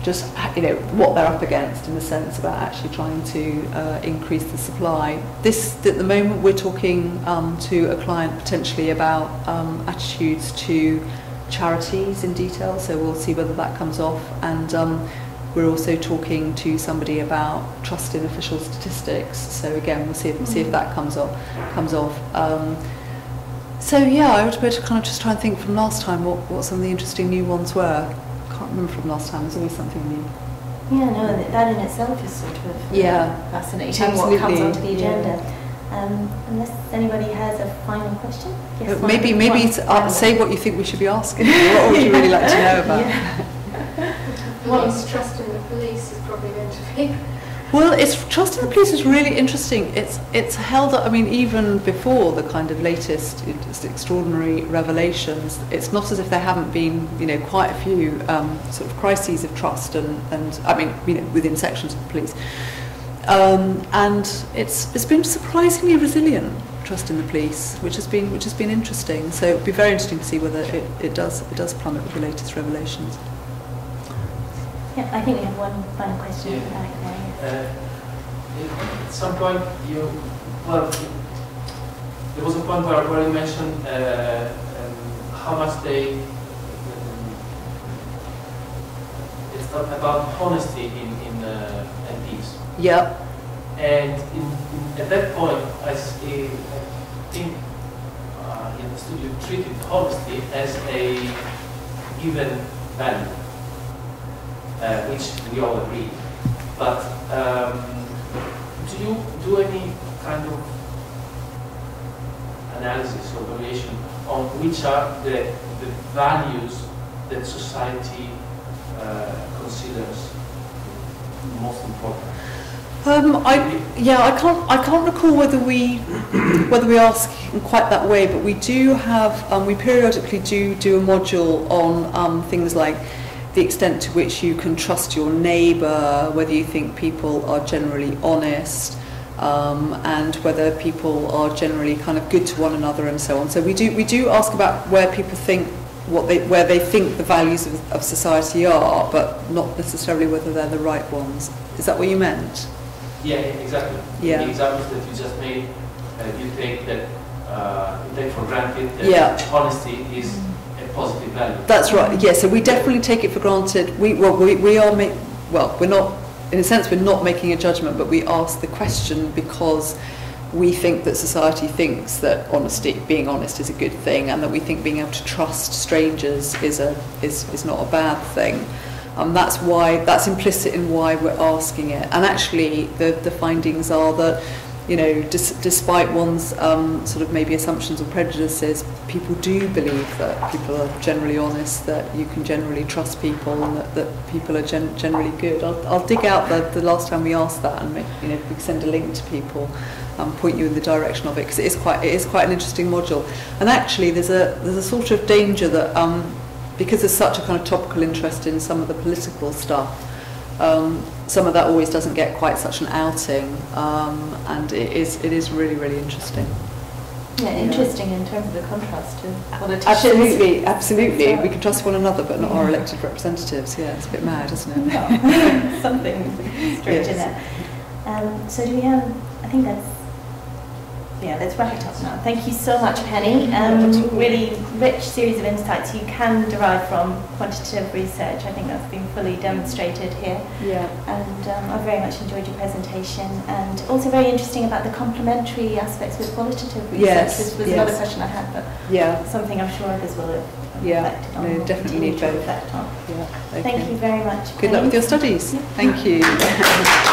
just, you know, what they're up against in the sense about actually trying to increase the supply. At the moment, we're talking to a client potentially about attitudes to charities in detail, so we'll see whether that comes off. And we're also talking to somebody about trust in official statistics. So again, we'll see if that comes off. So yeah, I would better kind of just try and think from last time what some of the interesting new ones were. Can't remember from last time. There's always something new. Yeah, no, that in itself is sort of fascinating. Absolutely. What comes onto the agenda. Unless anybody has a final question. Yes, maybe say what you think we should be asking. What would you really like to know about? What's trust in the police is probably going to be. Well, trust in the police is really interesting. It's held up. I mean, even before the kind of latest extraordinary revelations, it's not as if there haven't been, you know, quite a few sort of crises of trust, and I mean, you know, within sections of the police, and it's been surprisingly resilient, trust in the police, which has been interesting. So it'd be very interesting to see whether it does plummet with the latest revelations. Yeah, I think we have one final question back there. At some point, you well, there was a point where you mentioned how much they. It's about honesty in MPs. Yeah. And at that point, I think in the studio treated honesty as a given value, which we all agree. But do you do any kind of analysis or evaluation on which are the values that society considers most important? I can't recall whether we ask in quite that way, but we do have we periodically do a module on things like the extent to which you can trust your neighbour, whether you think people are generally honest, and whether people are generally kind of good to one another and so on. So we do ask about where people think where they think the values of society are, but not necessarily whether they're the right ones. Is that what you meant? Yeah, exactly. Yeah. The examples that you just made, you take that you take for granted that honesty is a positive value. That's right. Yeah. So we definitely take it for granted. We're not, in a sense, we're not making a judgment, but we ask the question because we think that society thinks that being honest is a good thing, and that we think being able to trust strangers is not a bad thing. That's implicit in why we're asking it. And actually, the findings are that, you know, despite one's sort of maybe assumptions or prejudices, people do believe that people are generally honest, that you can generally trust people, and that people are generally good. I'll dig out the last time we asked that, and we can send a link to people, point you in the direction of it, because it is quite an interesting module. And actually, there's a sort of danger that because there's such a kind of topical interest in some of the political stuff, some of that always doesn't get quite such an outing, and it is really, really interesting. Yeah, interesting in terms of the contrast to politicians. Absolutely. We can trust one another, but not our elected representatives. Yeah, it's a bit mad, isn't it? No. Something strange in there. So do we have? I think let's wrap it up now. Thank you so much, Penny. Really rich series of insights you can derive from quantitative research. I think that's been fully demonstrated here. Yeah. And I very much enjoyed your presentation, and also very interesting about the complementary aspects with qualitative research. Yes. This was another question I had, but something I'm sure others will have reflected on. No, definitely both. Reflect on. Yeah. Okay. Thank you very much, Penny. Good luck with your studies. Yeah. Thank you.